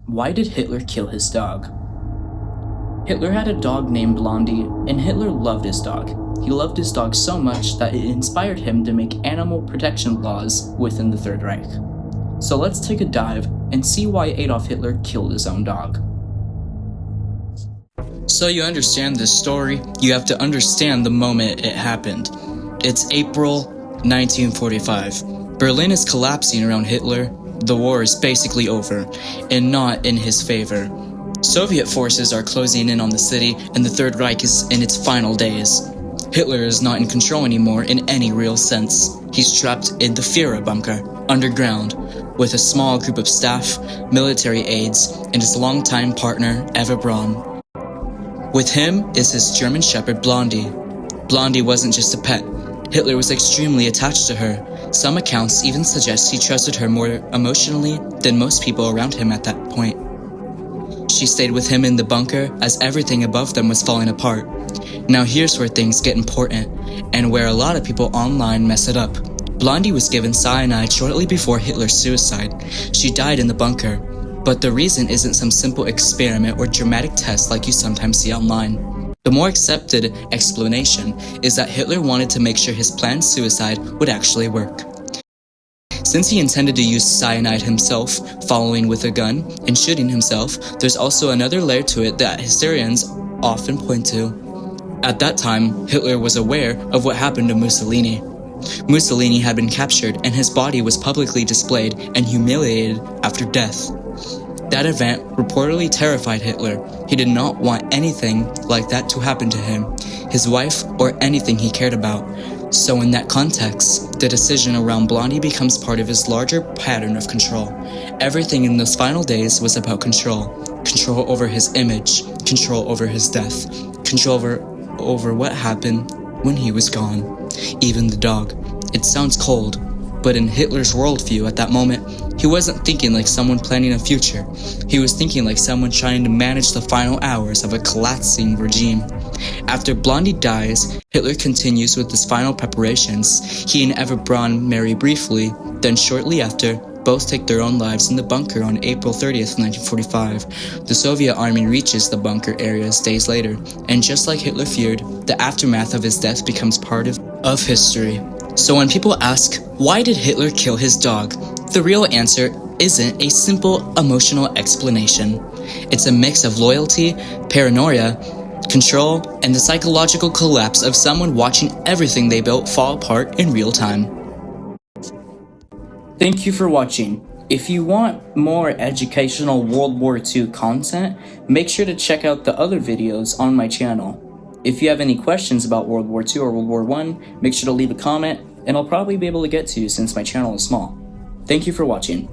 Why did Hitler kill his dog? Hitler had a dog named Blondie, and Hitler loved his dog. He loved his dog so much that it inspired him to make animal protection laws within the Third Reich. So let's take a dive and see why Adolf Hitler killed his own dog. So you understand this story, you have to understand the moment it happened. It's April 1945. Berlin is collapsing around Hitler. The war is basically over, and not in his favor. Soviet forces are closing in on the city, and the Third Reich is in its final days. Hitler is not in control anymore in any real sense. He's trapped in the Führerbunker, underground, with a small group of staff, military aides, and his longtime partner, Eva Braun. With him is his German shepherd Blondie. Blondie wasn't just a pet. Hitler was extremely attached to her. Some accounts even suggest he trusted her more emotionally than most people around him at that point. She stayed with him in the bunker as everything above them was falling apart. Now here's where things get important, and where a lot of people online mess it up. Blondie was given cyanide shortly before Hitler's suicide. She died in the bunker, but the reason isn't some simple experiment or dramatic test like you sometimes see online. The more accepted explanation is that Hitler wanted to make sure his planned suicide would actually work. Since he intended to use cyanide himself, following with a gun, and shooting himself, there's also another layer to it that historians often point to. At that time, Hitler was aware of what happened to Mussolini. Mussolini had been captured and his body was publicly displayed and humiliated after death. That event reportedly terrified Hitler. He did not want anything like that to happen to him, his wife, or anything he cared about. So in that context, the decision around Blondie becomes part of his larger pattern of control. Everything in those final days was about control. Control over his image, control over his death, control over what happened when he was gone. Even the dog. It sounds cold, but in Hitler's worldview at that moment, he wasn't thinking like someone planning a future. He was thinking like someone trying to manage the final hours of a collapsing regime. After Blondie dies, Hitler continues with his final preparations. He and Eva Braun marry briefly, then shortly after, both take their own lives in the bunker on April 30th, 1945. The Soviet army reaches the bunker areas days later, and just like Hitler feared, the aftermath of his death becomes part of history. So when people ask, why did Hitler kill his dog? The real answer isn't a simple emotional explanation. It's a mix of loyalty, paranoia, control, and the psychological collapse of someone watching everything they built fall apart in real time. Thank you for watching. If you want more educational World War II content, make sure to check out the other videos on my channel. If you have any questions about World War II or World War I, make sure to leave a comment, and I'll probably be able to get to you since my channel is small. Thank you for watching.